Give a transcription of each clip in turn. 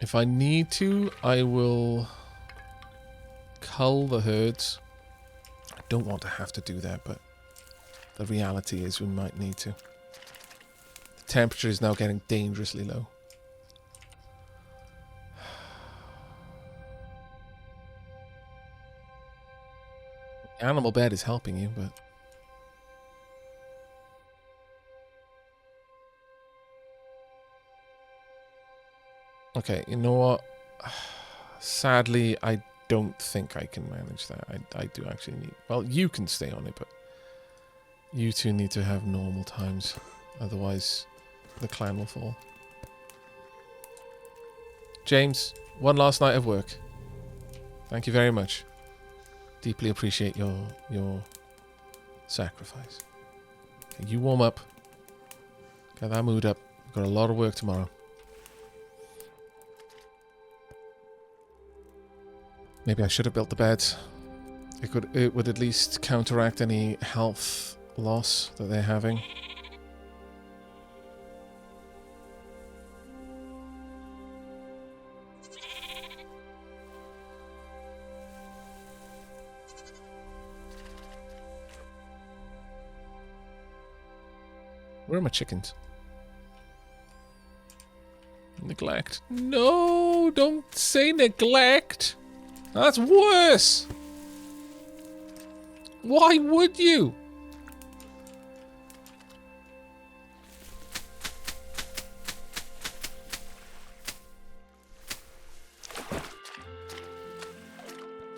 If I need to, I will cull the herds. I don't want to have to do that, but the reality is we might need to. The temperature is now getting dangerously low. Animal bed is helping you, but... Okay, you know what? Sadly, I don't think I can manage that. I do actually need... Well, you can stay on it, but... You two need to have normal times. Otherwise, the clan will fall. James, one last night of work. Thank you very much. Deeply appreciate your sacrifice. Okay, you warm up. Get that mood up. We've got a lot of work tomorrow. Maybe I should have built the beds. It would at least counteract any health loss that they're having. Where are my chickens? Neglect. No, don't say neglect. That's worse. Why would you?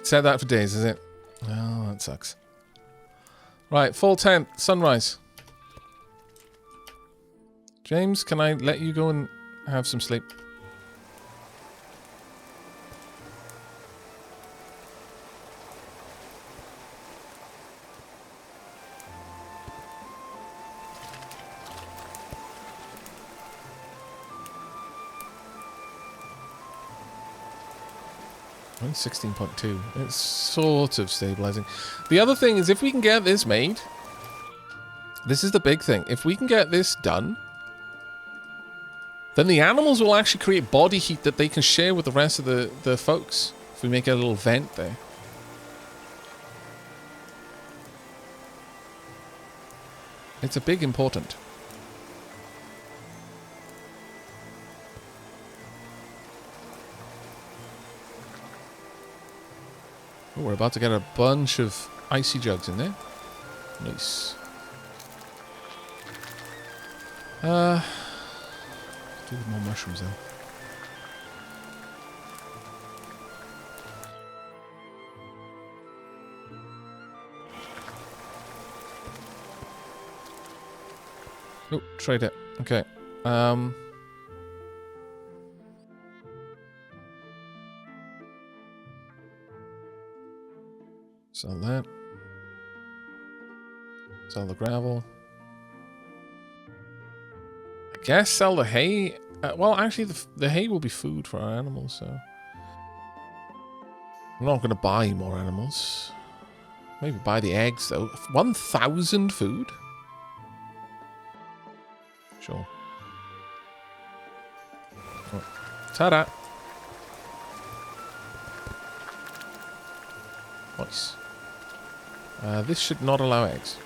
Said that for days, is it? Oh, that sucks. Right, full tent, sunrise. James, can I let you go and have some sleep? I'm 16.2. It's sort of stabilizing. The other thing is, if we can get this made, this is the big thing. If we can get this done, then the animals will actually create body heat that they can share with the rest of the folks. If we make a little vent there. It's a big important. Oh, we're about to get a bunch of icy jugs in there. Nice. Do with more mushrooms though. Oh, trade it. Okay. Sell that. Sell the gravel. I guess sell the hay. Well, actually, the hay will be food for our animals, so... I'm not going to buy more animals. Maybe buy the eggs, though. 1,000 food? Sure. Oh. Ta-da! Nice. This should not allow eggs.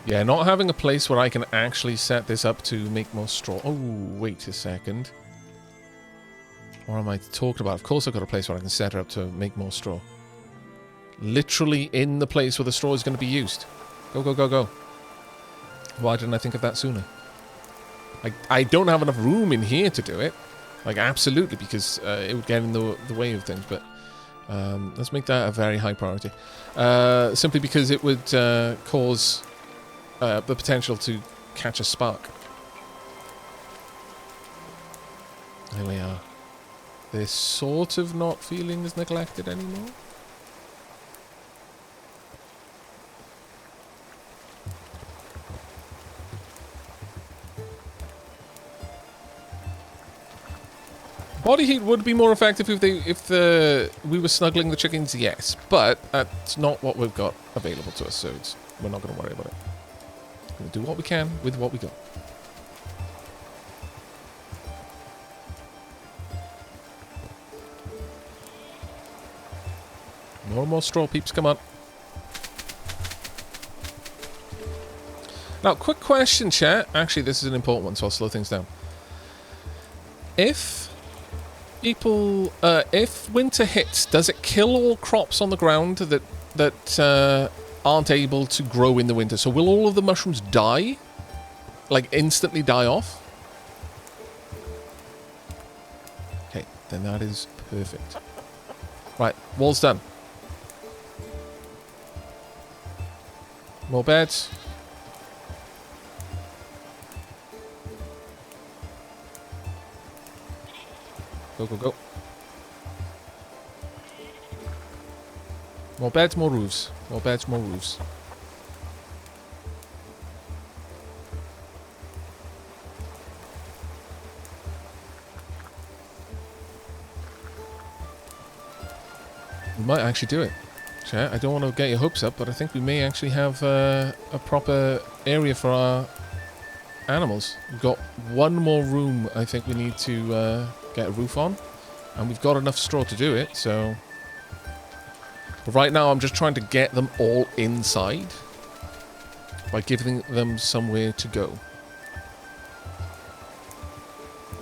Yeah, not having a place where I can actually set this up to make more straw. Oh, wait a second. What am I talking about? Of course I've got a place where I can set it up to make more straw. Literally in the place where the straw is going to be used. Go, go, go, go. Why didn't I think of that sooner? I don't have enough room in here to do it. Like, absolutely, because it would get in the way of things. But let's make that a very high priority. Simply because it would cause... the potential to catch a spark. There we are. They're sort of not feeling as neglected anymore. Body heat would be more effective if we were snuggling the chickens, yes, but that's not what we've got available to us, so we're not going to worry about it. We'll do what we can with what we got. More and more straw peeps, come on. Now, quick question, chat. Actually, this is an important one, so I'll slow things down. If winter hits, does it kill all crops on the ground that aren't able to grow in the winter? So will all of the mushrooms die? Like, instantly die off? Okay, then that is perfect. Right, wall's done. More beds. Go, go, go. More beds, more roofs. More beds, more roofs. We might actually do it. Chat, I don't want to get your hopes up, but I think we may actually have a proper area for our animals. We've got one more room I think we need to get a roof on. And we've got enough straw to do it, so... But right now I'm just trying to get them all inside by giving them somewhere to go.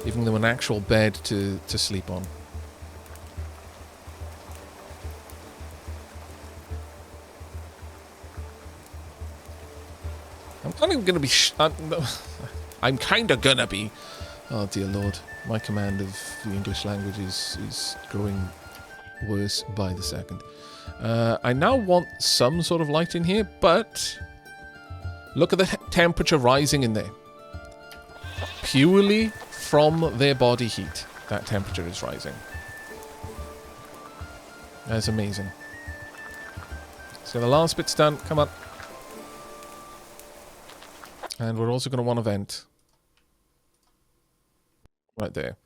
Giving them an actual bed to sleep on. I'm kind of going to be... I'm kind of going to be... Oh, dear Lord. My command of the English language is growing worse by the second. I now want some sort of light in here, but... Look at the temperature rising in there. Purely from their body heat, that temperature is rising. That's amazing. So the last bit's done. Come on. And we're also going to want a vent. Right there.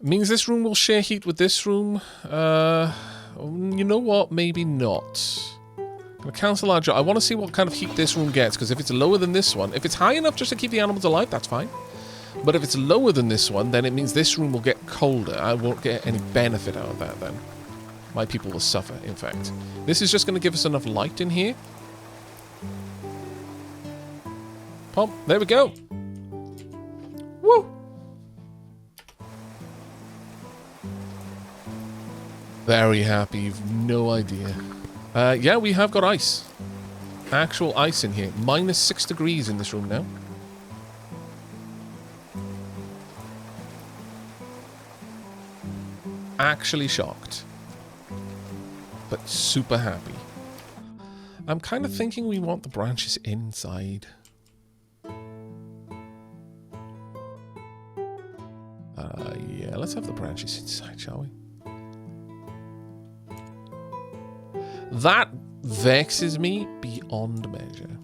It means this room will share heat with this room. You know what? Maybe not. I'm going to cancel our job. I want to see what kind of heat this room gets, because if it's lower than this one, if it's high enough just to keep the animals alive, that's fine. But if it's lower than this one, then it means this room will get colder. I won't get any benefit out of that then. My people will suffer, in fact. This is just going to give us enough light in here. Pop, there we go. Woo! Very happy, you've no idea. Yeah, we have got ice. Actual ice in here. -6 degrees in this room now. Actually shocked. But super happy. I'm kind of thinking we want the branches inside. Yeah, let's have the branches inside, shall we? That vexes me beyond measure.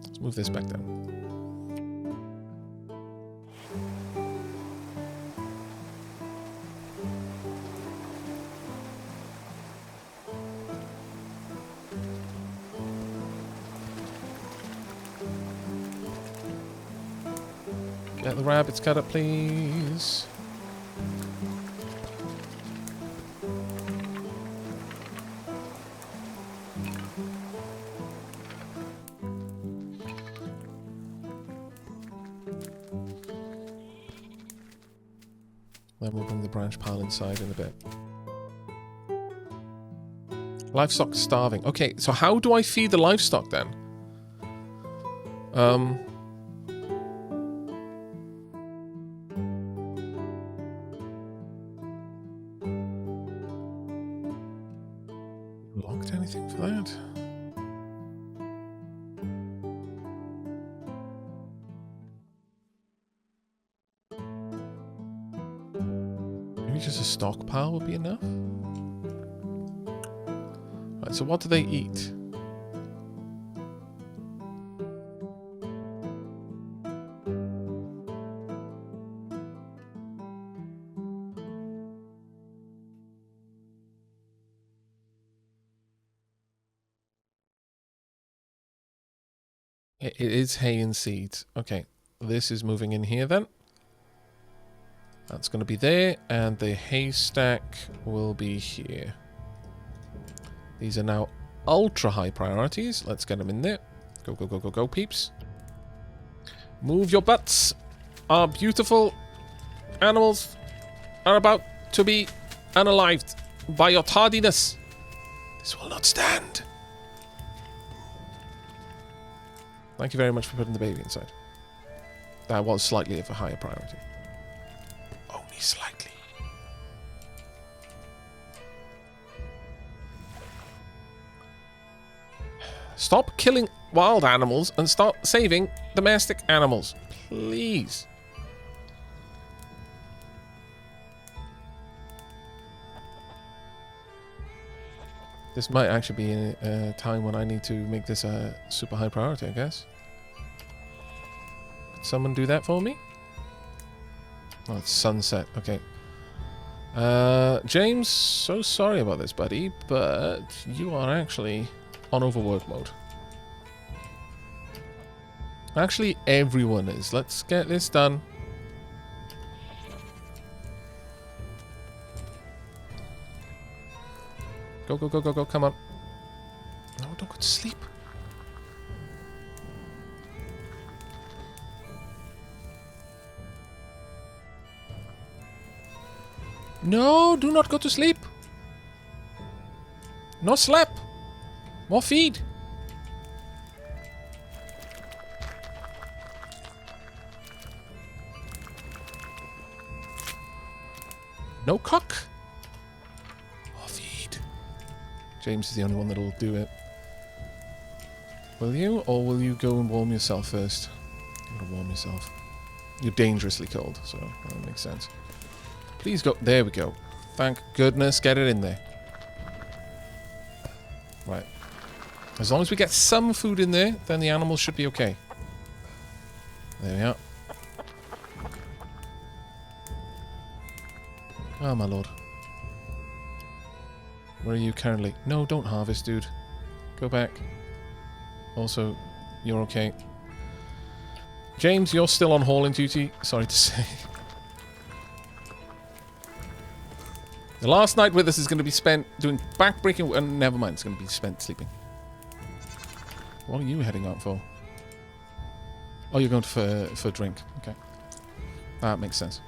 Let's move this back down. Get the rabbits cut up, please. Then we'll bring the branch pile inside in a bit. Livestock starving. Okay, so how do I feed the livestock then? Locked anything for that? Maybe just a stockpile would be enough? Right, so what do they eat? It is hay and seeds. Okay, this is moving in here then. That's going to be there, and the haystack will be here. These are now ultra high priorities. Let's get them in there. Go, go, go, go, go, peeps. Move your butts. Our beautiful animals are about to be unalived by your tardiness. This will not stand. Thank you very much for putting the baby inside. That was slightly of a higher priority. Only slightly. Stop killing wild animals and start saving domestic animals. Please. This might actually be a time when I need to make this a super high priority, I guess. Could someone do that for me? Oh, it's sunset. Okay. James, so sorry about this, buddy, but you are actually on overwork mode. Actually, everyone is. Let's get this done. Go, go, go, go, go, come on. No, don't go to sleep. No, do not go to sleep. No sleep. More feed. No cock. More feed. James is the only one that'll do it. Will you? Or will you go and warm yourself first? You're gonna warm yourself. You're dangerously cold, so that makes sense. Please go. There we go. Thank goodness. Get it in there. Right. As long as we get some food in there, then the animals should be okay. There we are. Oh, my lord. Where are you currently? No, don't harvest, dude. Go back. Also, you're okay. James, you're still on hauling duty. Sorry to say. The last night with us is going to be spent doing backbreaking... never mind, it's going to be spent sleeping. What are you heading out for? Oh, you're going for drink. Okay. That makes sense.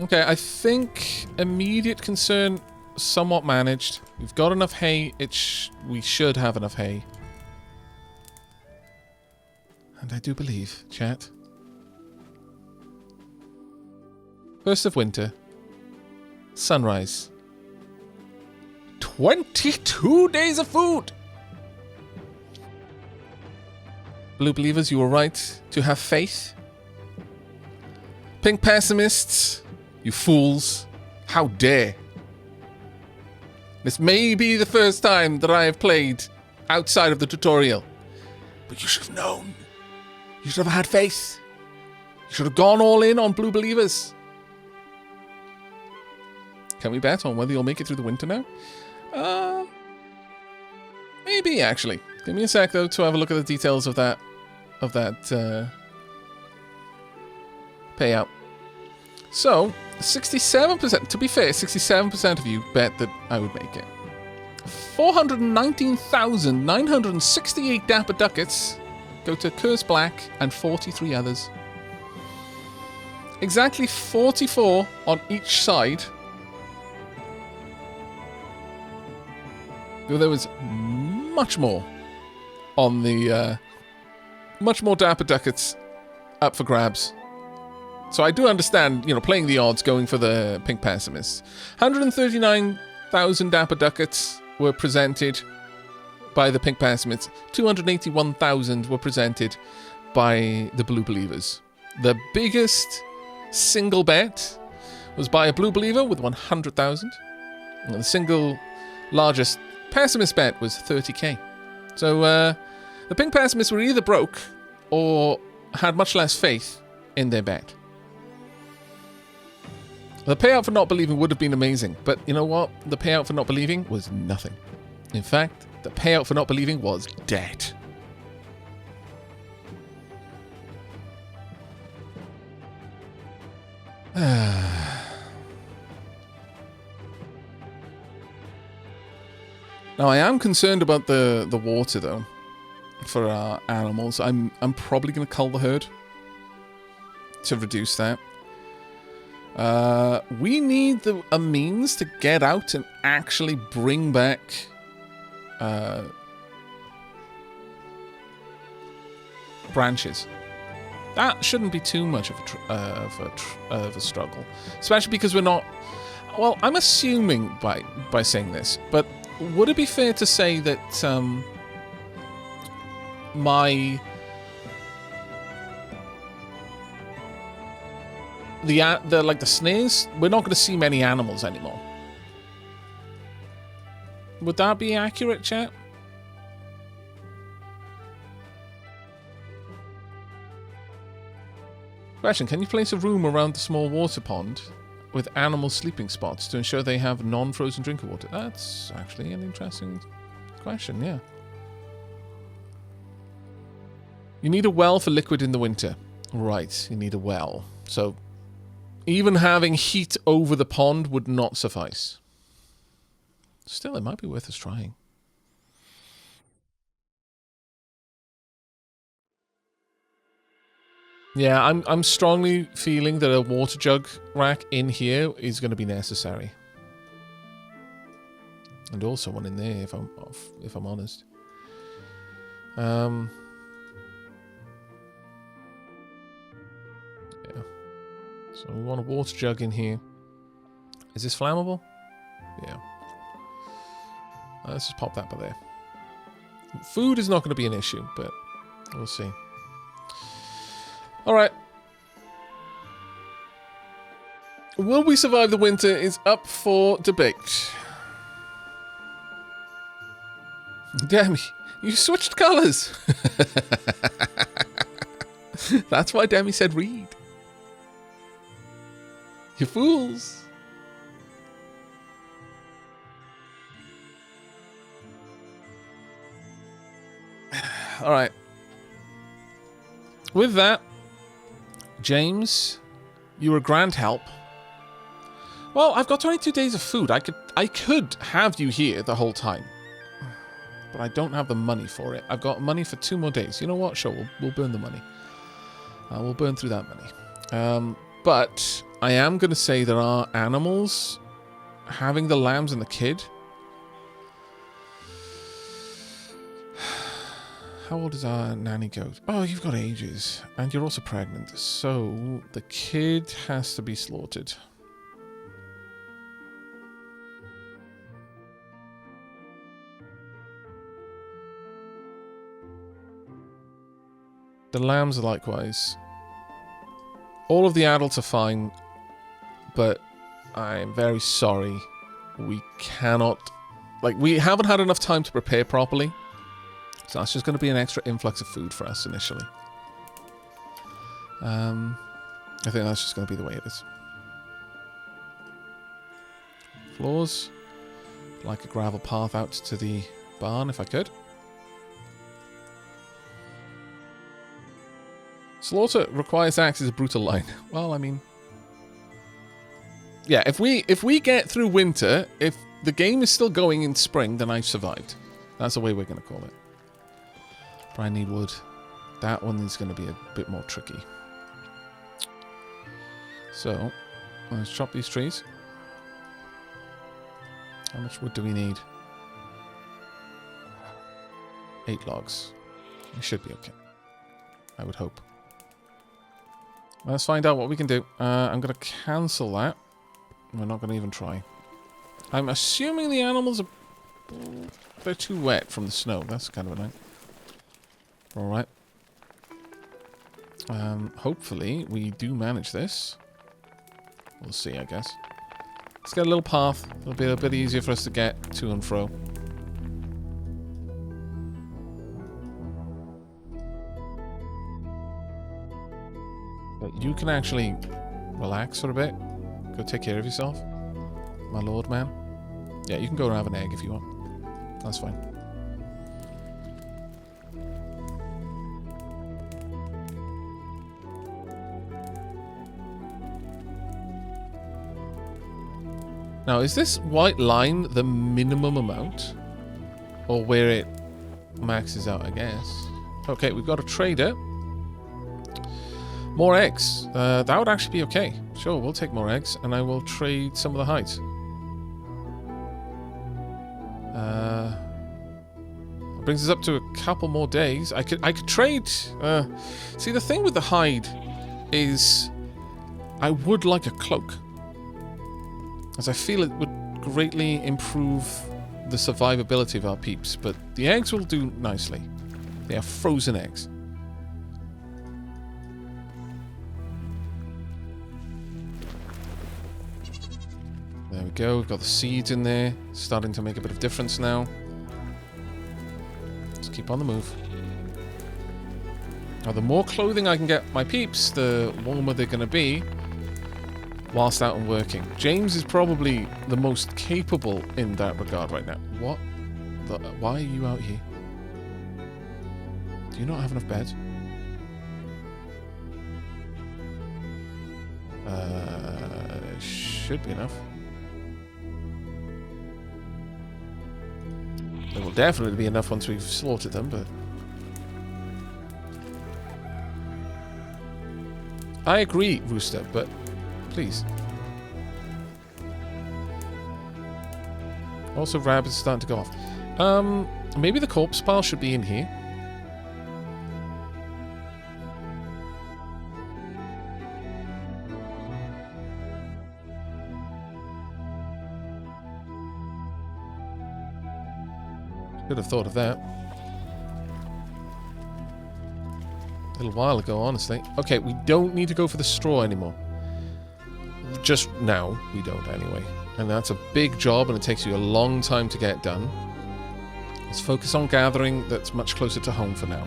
Okay, I think immediate concern somewhat managed. We've got enough hay. We should have enough hay. And I do believe, chat. First of winter. Sunrise. 22 days of food! Blue believers, you were right to have faith. Pink pessimists, you fools. How dare. This may be the first time that I have played outside of the tutorial. But you should have known. You should have had faith. You should have gone all in on blue believers. Can we bet on whether you'll make it through the winter now? Maybe, actually. Give me a sec, though, to have a look at the details of that payout. So, 67%, to be fair, 67% of you bet that I would make it. 419,968 dapper ducats go to Curse Black and 43 others. Exactly 44 on each side. There was much more on the... much more dapper ducats up for grabs. So I do understand, playing the odds, going for the pink pessimists. 139,000 dapper ducats were presented by the pink pessimists. 281,000 were presented by the blue believers. The biggest single bet was by a blue believer with 100,000. And the single largest pessimist bet was 30k. So the pink pessimists were either broke or had much less faith in their bet. The payout for not believing would have been amazing, but you know what? The payout for not believing was nothing. In fact, the payout for not believing was debt. Now, I am concerned about the water, though, for our animals. I'm probably going to cull the herd to reduce that. We need a means to get out and actually bring back branches. That shouldn't be too much of a struggle, especially because we're not. Well, I'm assuming by saying this, but would it be fair to say that the snares, we're not going to see many animals anymore? Would that be accurate, chat? Question, can you place a room around the small water pond with animal sleeping spots to ensure they have non-frozen drinking water? That's actually an interesting question, yeah. You need a well for liquid in the winter. Right, you need a well. So even having heat over the pond would not suffice. Still, it might be worth us trying. Yeah, I'm strongly feeling that a water jug rack in here is going to be necessary, and also one in there if I'm honest. Yeah. So we want a water jug in here. Is this flammable? Yeah. Let's just pop that by there. Food is not going to be an issue, but we'll see. Alright. Will we survive the winter is up for debate. Demi, you switched colours. That's why Demi said read. You fools. Alright. With that, James, you were a grand help. Well, I've got 22 days of food. I could have you here the whole time, but I don't have the money for it. I've got money for 2 more days. You know what? Sure, we'll burn the money. We'll burn through that money. But I am going to say there are animals. Having the lambs and the kid. How old is our nanny goat? Oh, you've got ages. And you're also pregnant. So, the kid has to be slaughtered. The lambs are likewise. All of the adults are fine. But I'm very sorry. We cannot... we haven't had enough time to prepare properly. So that's just going to be an extra influx of food for us initially. I think that's just going to be the way it is. Floors. Like a gravel path out to the barn if I could. Slaughter requires axe is a brutal line. Well, I mean... Yeah, if we get through winter, if the game is still going in spring, then I've survived. That's the way we're going to call it. But I need wood. That one is going to be a bit more tricky. So, let's chop these trees. How much wood do we need? 8 logs. We should be okay. I would hope. Let's find out what we can do. I'm going to cancel that. We're not going to even try. I'm assuming the animals are... They're too wet from the snow. That's kind of annoying. Alright. Hopefully, we do manage this. We'll see, I guess. Let's get a little path. It'll be a bit easier for us to get to and fro. But you can actually relax for a bit. Go take care of yourself, my lord man. Yeah, you can go and have an egg if you want. That's fine. Now, is this white line the minimum amount? Or where it maxes out, I guess? Okay, we've got a trader. More eggs. That would actually be okay. Sure, we'll take more eggs, and I will trade some of the hides. Brings us up to a couple more days. I could trade. See, the thing with the hide is, I would like a cloak, as I feel it would greatly improve the survivability of our peeps. But the eggs will do nicely. They are frozen eggs. There we go. We've got the seeds in there, starting to make a bit of difference now. Keep on the move. Now, the more clothing I can get my peeps, the warmer they're going to be whilst out and working. James is probably the most capable in that regard right now. What? Why are you out here? Do you not have enough beds? Should be enough. There will definitely be enough once we've slaughtered them, but... I agree, Rooster, but please. Also, rabbits starting to go off. Maybe the corpse pile should be in here. Should have thought of that a little while ago, honestly. Okay, we don't need to go for the straw anymore. Just now, we don't anyway. And that's a big job, and it takes you a long time to get done. Let's focus on gathering that's much closer to home for now.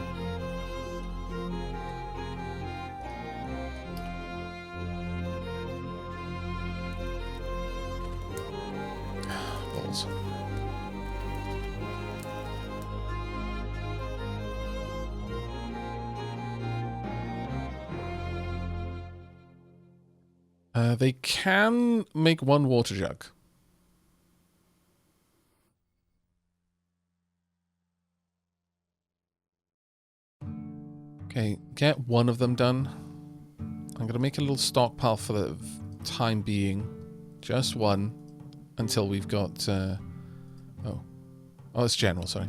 Balls. They can make one water jug. Okay, get one of them done. I'm going to make a little stockpile for the time being. Just one. Until we've got... Oh, it's general, sorry.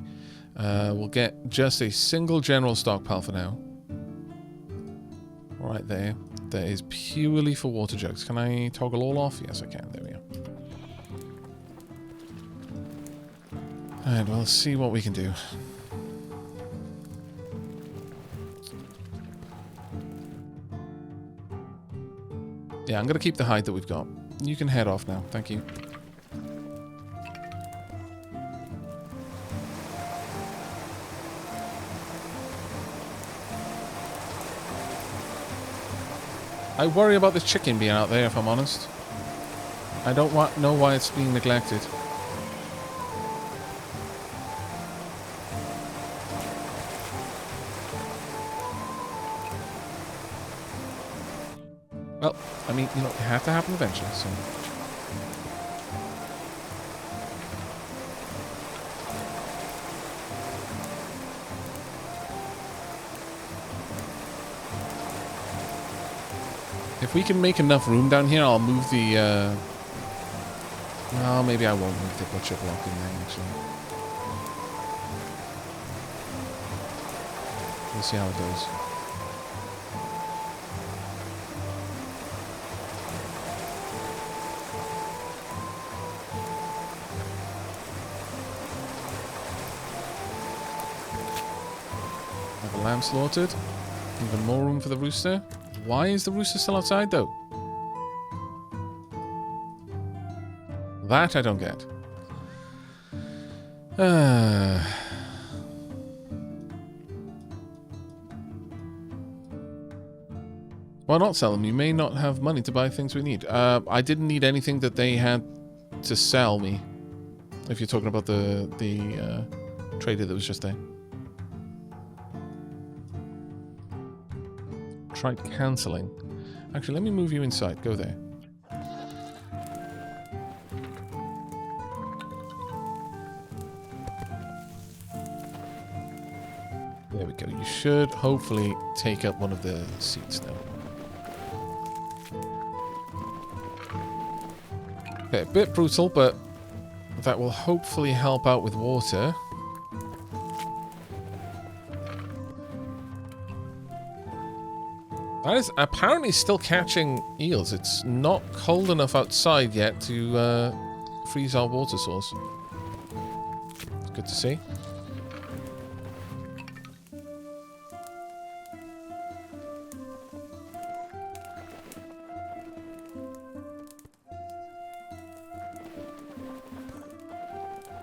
We'll get just a single general stockpile for now. Right there. That is purely for water jugs. Can I toggle all off? Yes, I can. There we go. Alright, well, let's see what we can do. Yeah, I'm going to keep the hide that we've got. You can head off now. Thank you. I worry about this chicken being out there, if I'm honest. I don't know why it's being neglected. Well, I mean, you know, it had to happen eventually, so... If we can make enough room down here, I'll move the, well, maybe I won't move the butcher block in there, actually. We'll see how it goes. Have a lamb slaughtered. Even more room for the rooster. Why is the rooster still outside, though? That I don't get. Why not sell them? You may not have money to buy things we need. I didn't need anything that they had to sell me. If you're talking about the trader that was just there. Try cancelling. Actually, let me move you inside. Go there. There we go. You should hopefully take up one of the seats now. Okay, a bit brutal, but that will hopefully help out with water. That is apparently still catching eels. It's not cold enough outside yet to freeze our water source. It's good to see.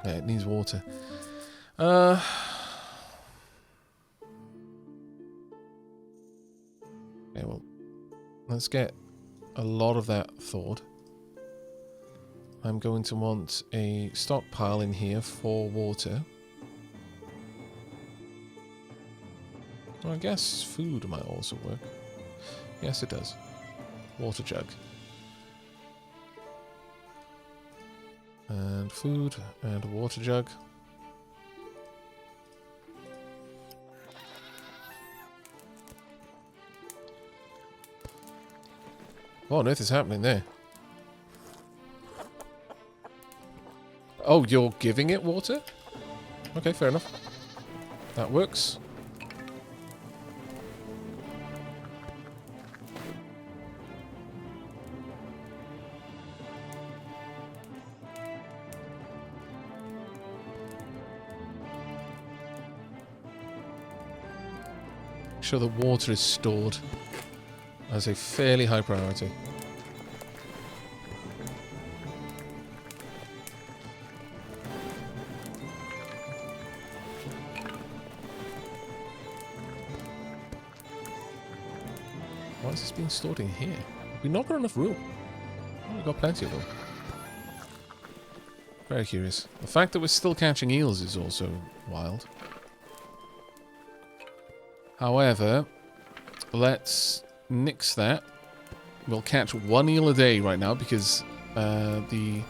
Yeah, it needs water. Okay, well, let's get a lot of that thawed. I'm going to want a stockpile in here for water. Well, I guess food might also work. Yes, it does. Water jug. And food, and a water jug. What on earth is happening there? Oh, you're giving it water? Okay, fair enough. That works. Sure the water is stored as a fairly high priority. Why is this being stored in here? We've not got enough room. Oh, we've got plenty of room. Very curious. The fact that we're still catching eels is also wild. However, let's nix that. We'll catch 1 eel a day right now because the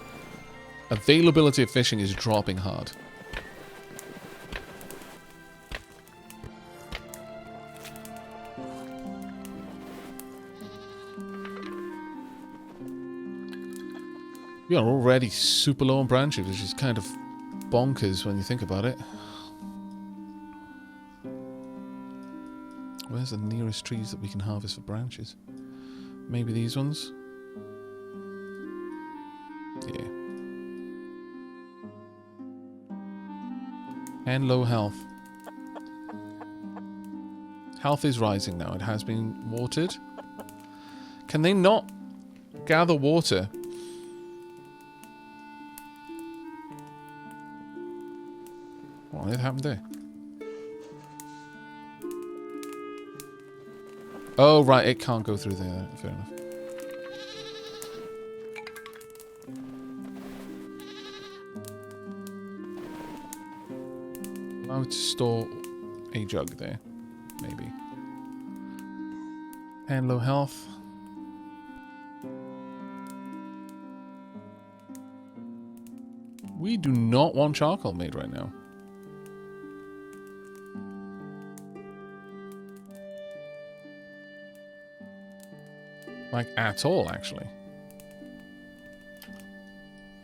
availability of fishing is dropping hard. We are already super low on branches, which is kind of bonkers when you think about it. Where's the nearest trees that we can harvest for branches? Maybe these ones? Yeah. And low health. Health is rising now. It has been watered. Can they not gather water? What on earth happened there? Oh, right, it can't go through there. Fair enough. Allow it to store a jug there. Maybe. And low health. We do not want charcoal made right now. Like, at all, actually.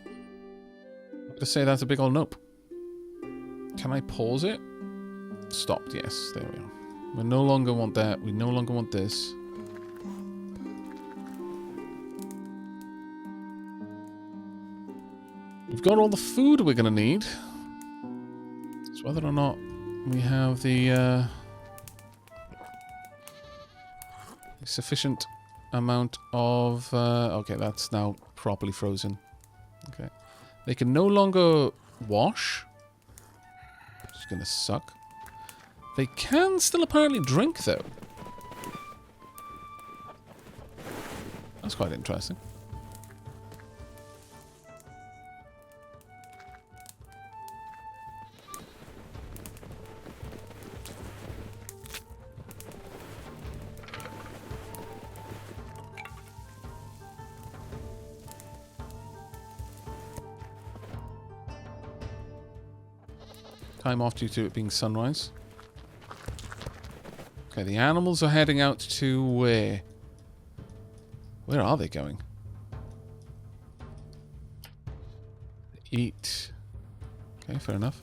I'm going to say that's a big old nope. Can I pause it? Stopped, yes. There we are. We no longer want that. We no longer want this. We've got all the food we're going to need. It's whether or not we have the sufficient amount of... okay, that's now properly frozen. Okay. They can no longer wash. It's gonna suck. They can still apparently drink, though. That's quite interesting. Time off due to it being sunrise. Okay, the animals are heading out to where? Where are they going? Eat. Okay, fair enough.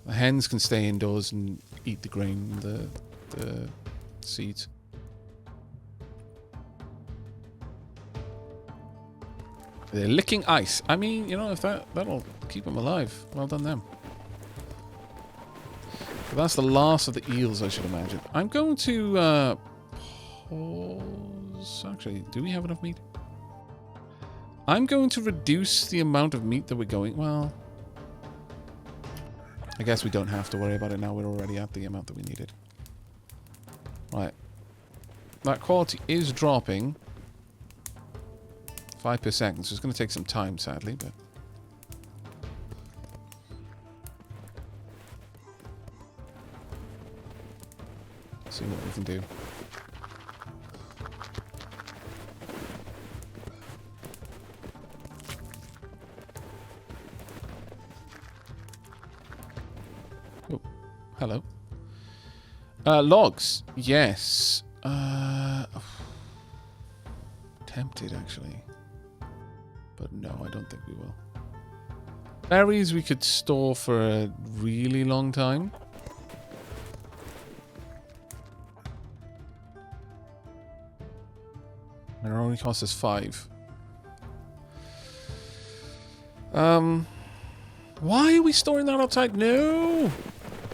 The hens can stay indoors and eat the grain, the seeds. They're licking ice. I mean, you know, if that'll keep them alive. Well done them. But that's the last of the eels, I should imagine. I'm going to pause. Actually, do we have enough meat? I'm going to reduce the amount of meat that we're going. Well, I guess we don't have to worry about it now. We're already at the amount that we needed. Right. That quality is dropping 5 per second, so it's going to take some time, sadly, but see what we can do. Oh, hello. Logs. Yes. Tempted, actually. But no, I don't think we will. Berries we could store for a really long time. And it only costs us 5. Why are we storing that outside? No!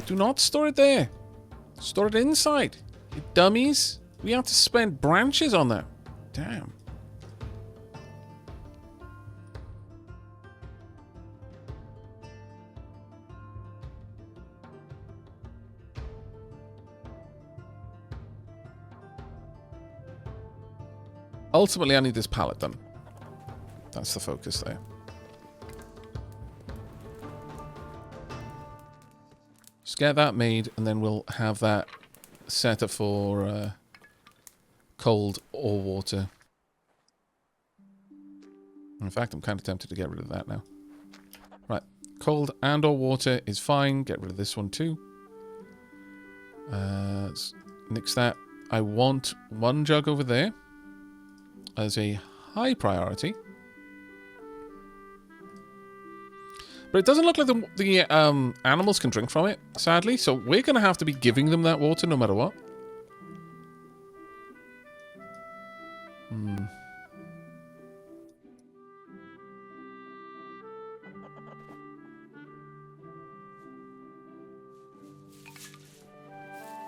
Do not store it there. Store it inside. You dummies. We have to spend branches on that. Damn. Ultimately, I need this pallet done. That's the focus there. Just get that made, and then we'll have that set up for cold or water. In fact, I'm kind of tempted to get rid of that now. Right. Cold and or water is fine. Get rid of this one too. Let's nix that. I want 1 jug over there as a high priority. But it doesn't look like the animals can drink from it, sadly. So we're going to have to be giving them that water no matter what.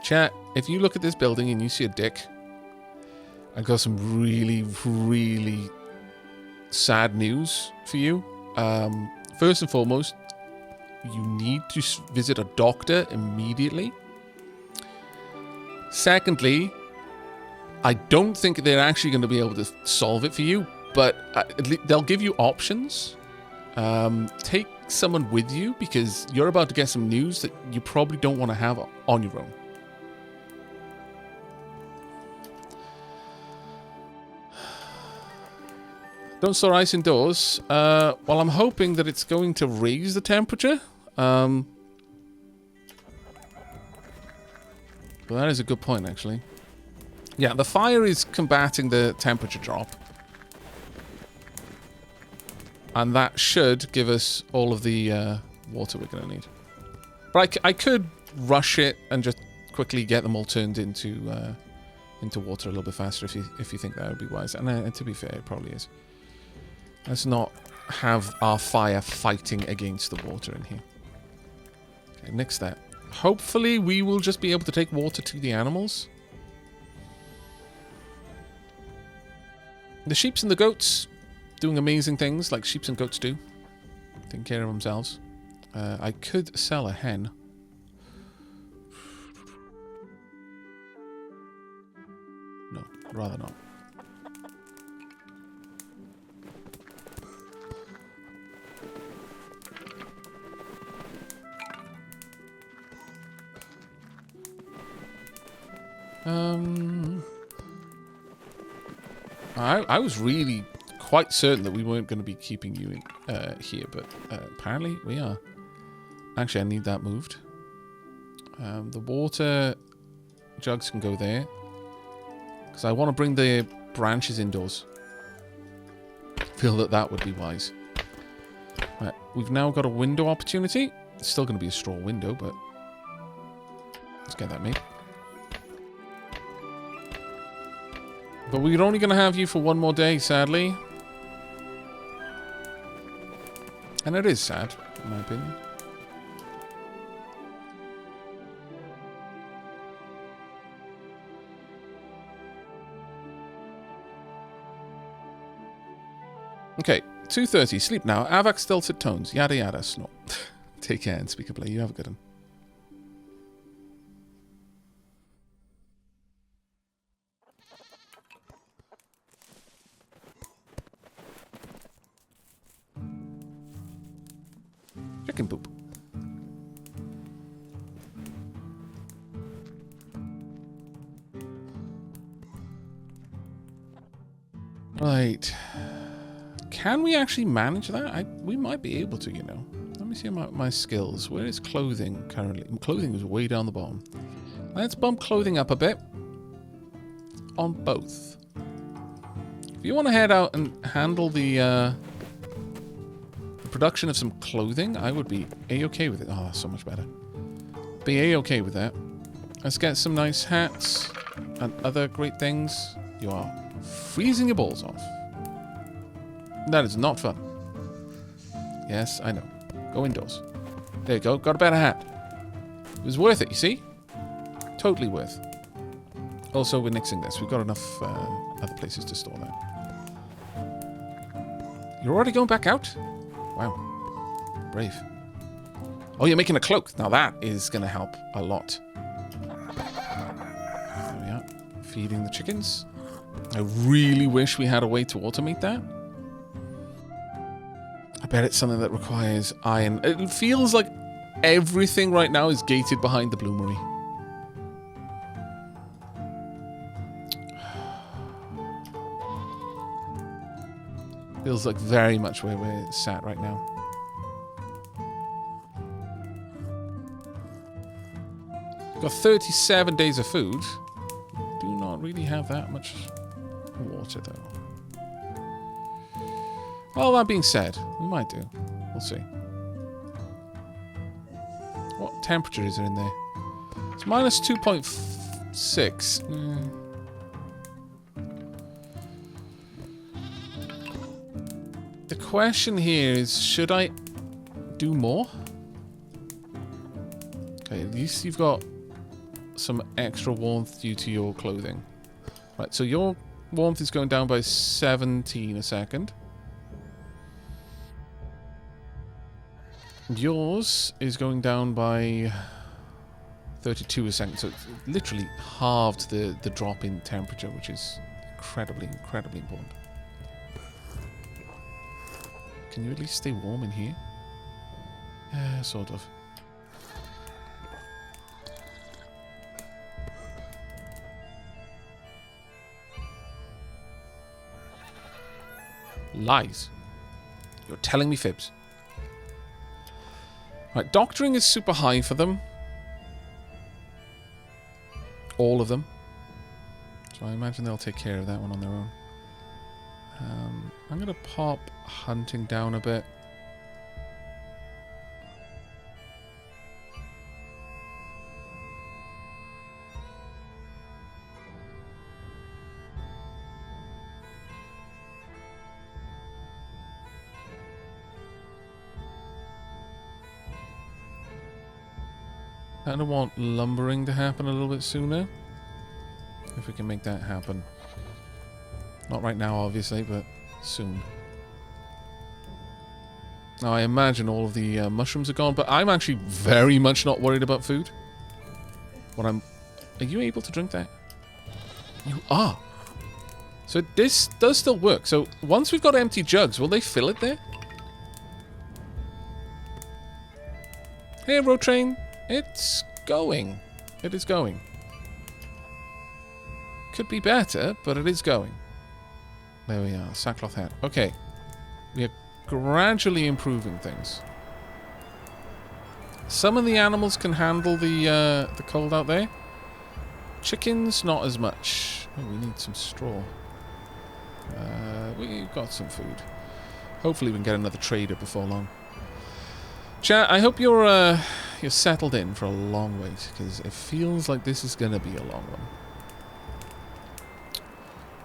Chat, if you look at this building and you see a dick, I've got some really, really sad news for you. First and foremost, you need to visit a doctor immediately. Secondly, I don't think they're actually going to be able to solve it for you, but they'll give you options. Take someone with you because you're about to get some news that you probably don't want to have on your own. Don't store ice indoors. Well, I'm hoping that it's going to raise the temperature. Well, that is a good point, actually. Yeah, the fire is combating the temperature drop. And that should give us all of the water we're going to need. But I could rush it and just quickly get them all turned into water a little bit faster if you think that would be wise. And to be fair, it probably is. Let's not have our fire fighting against the water in here. Okay, nix that. Hopefully we will just be able to take water to the animals. The sheeps and the goats doing amazing things like sheeps and goats do. Taking care of themselves. I could sell a hen. No, rather not. I was really quite certain that we weren't going to be keeping you here, but apparently we are. Actually, I need that moved. The water jugs can go there. Because I want to bring the branches indoors. Feel that that would be wise. Right, we've now got a window opportunity. It's still going to be a straw window, but let's get that made. But we're only going to have you for one more day, sadly. And it is sad, in my opinion. Okay, 2:30. Sleep now. Aavak stilted tones. Yada yada. Snort. Take care and speak a play. You have a good one. Chicken poop. Right. Can we actually manage that? We might be able to, you know. Let me see my skills. Where is clothing currently? Clothing is way down the bottom. Let's bump clothing up a bit. On both. If you want to head out and handle the production of some clothing, I would be A-okay with it. Oh, that's so much better. Be A-okay with that. Let's get some nice hats and other great things. You are freezing your balls off. That is not fun. Yes, I know. Go indoors. There you go. Got a better hat. It was worth it, you see? Totally worth. Also, we're nixing this. We've got enough other places to store that. You're already going back out? Wow. Brave. Oh, you're making a cloak. Now that is going to help a lot. There we are. Feeding the chickens. I really wish we had a way to automate that. I bet it's something that requires iron. It feels like everything right now is gated behind the bloomery. Feels like very much where we're sat right now. Got 37 days of food. Do not really have that much water though. Well, that being said, we might do. We'll see. What temperature is there in there? It's minus 2.6. The question here is, should I do more? Okay, at least you've got some extra warmth due to your clothing. Right, so your warmth is going down by 17 a second. Yours is going down by 32 a second, so it's literally halved the drop in temperature, which is incredibly, incredibly important. Can you at least stay warm in here? Yeah, sort of. Lies. You're telling me fibs. Right, doctoring is super high for them. All of them. So I imagine they'll take care of that one on their own. I'm going to pop hunting down a bit. I kind of want lumbering to happen a little bit sooner. If we can make that happen. Not right now, obviously, but soon. Now, I imagine all of the mushrooms are gone, but I'm actually very much not worried about food. Are you able to drink that? You are. So this does still work. So once we've got empty jugs, will they fill it there? Hey, road train. It's going. It is going. Could be better, but it is going. There we are. Sackcloth hat. Okay. We are gradually improving things. Some of the animals can handle the cold out there. Chickens, not as much. Oh, we need some straw. We've got some food. Hopefully we can get another trader before long. Chat, I hope you're settled in for a long wait, because it feels like this is going to be a long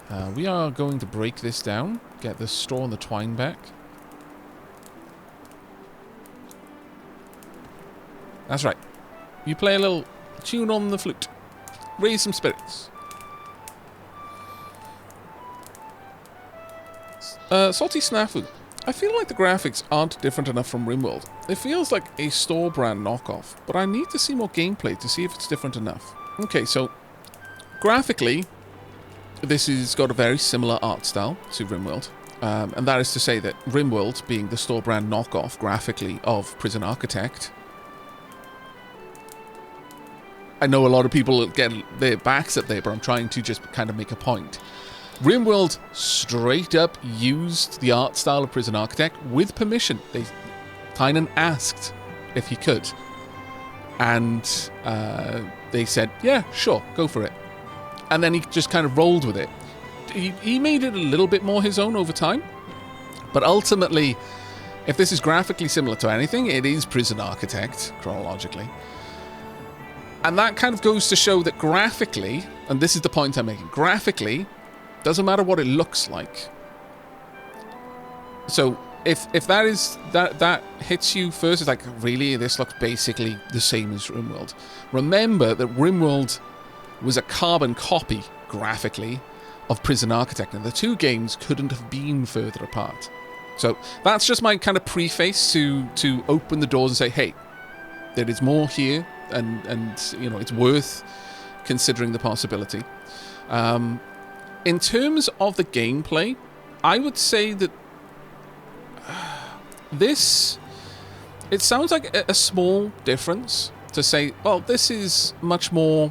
one. We are going to break this down, get the straw and the twine back. That's right. You play a little tune on the flute. Raise some spirits. Salty Snafu. I feel like the graphics aren't different enough from RimWorld. It feels like a store brand knockoff, but I need to see more gameplay to see if it's different enough. Okay, so graphically, this has got a very similar art style to RimWorld. And that is to say that RimWorld, being the store brand knockoff graphically of Prison Architect, I know a lot of people get their backs up there, but I'm trying to just kind of make a point. RimWorld straight up used the art style of Prison Architect with permission. Tynan asked if he could. And they said, yeah, sure, go for it. And then he just kind of rolled with it. He made it a little bit more his own over time. But ultimately, if this is graphically similar to anything, it is Prison Architect, chronologically. And that kind of goes to show that graphically, and this is the point I'm making, graphically, doesn't matter what it looks like. So if that hits you first, it's like, really, this looks basically the same as RimWorld. Remember that RimWorld was a carbon copy, graphically, of Prison Architect, and the two games couldn't have been further apart. So that's just my kind of preface to open the doors and say, hey, there is more here. And you know, it's worth considering the possibility. In terms of the gameplay, I would say that it sounds like a small difference to say, well, this is much more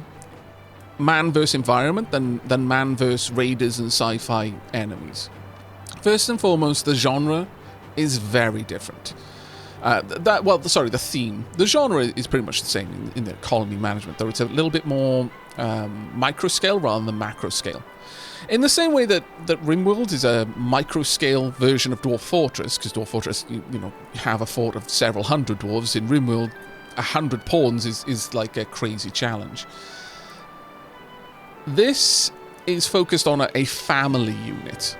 man versus environment than man versus raiders and sci-fi enemies. First and foremost, the genre is very different. The theme. The genre is pretty much the same in the colony management, though it's a little bit more micro scale rather than macro scale. In the same way that RimWorld is a micro scale version of Dwarf Fortress, because Dwarf Fortress, you have a fort of several hundred dwarves. In RimWorld, 100 pawns is like a crazy challenge. This is focused on a family unit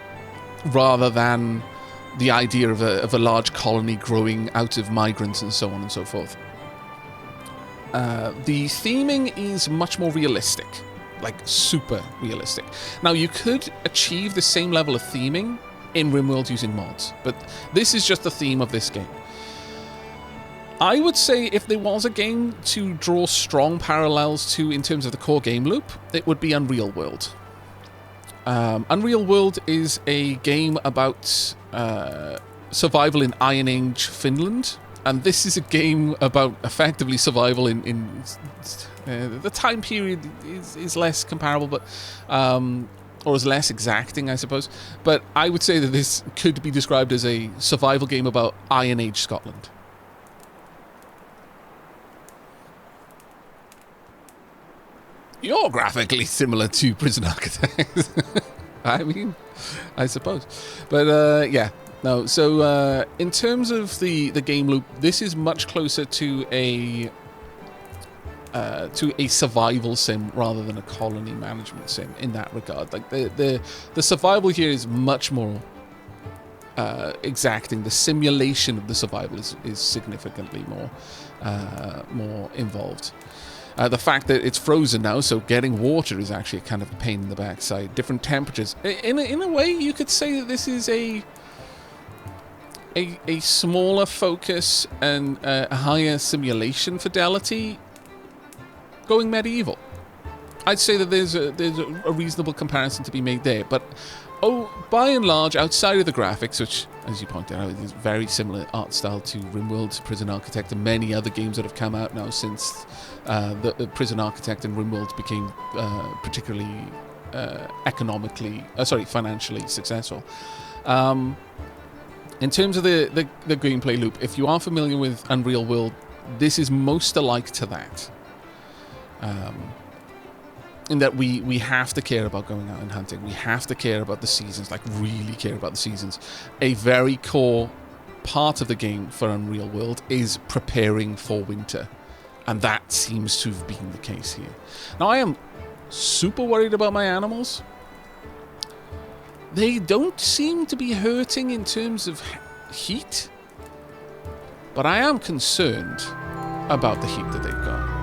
rather than the idea of a large colony growing out of migrants and so on and so forth. The theming is much more realistic, like super realistic. Now, you could achieve the same level of theming in RimWorld using mods, but this is just the theme of this game. I would say if there was a game to draw strong parallels to in terms of the core game loop, it would be Unreal World. Unreal World is a game about survival in Iron Age Finland, and this is a game about effectively survival in the time period is less comparable, but or is less exacting, I suppose. But I would say that this could be described as a survival game about Iron Age Scotland. You're graphically similar to Prison Architect. I mean, I suppose. But, yeah. No, so in terms of the game loop, this is much closer to a survival sim rather than a colony management sim in that regard. Like, the survival here is much more exacting. The simulation of the survival is significantly more involved. The fact that it's frozen now, so getting water is actually kind of a pain in the backside. Different temperatures. In a way, you could say that this is a smaller focus and a higher simulation fidelity going medieval. I'd say that there's a reasonable comparison to be made there. But by and large, outside of the graphics, which, as you pointed out, is very similar art style to RimWorld, Prison Architect, and many other games that have come out now since the Prison Architect and RimWorld became particularly financially successful. In terms of the gameplay loop, if you are familiar with Unreal World, this is most alike to that. In that we have to care about going out and hunting. We have to care about the seasons, like really care about the seasons. A very core part of the game for Unreal World is preparing for winter. And that seems to have been the case here. Now, I am super worried about my animals. They don't seem to be hurting in terms of heat. But I am concerned about the heat that they've got.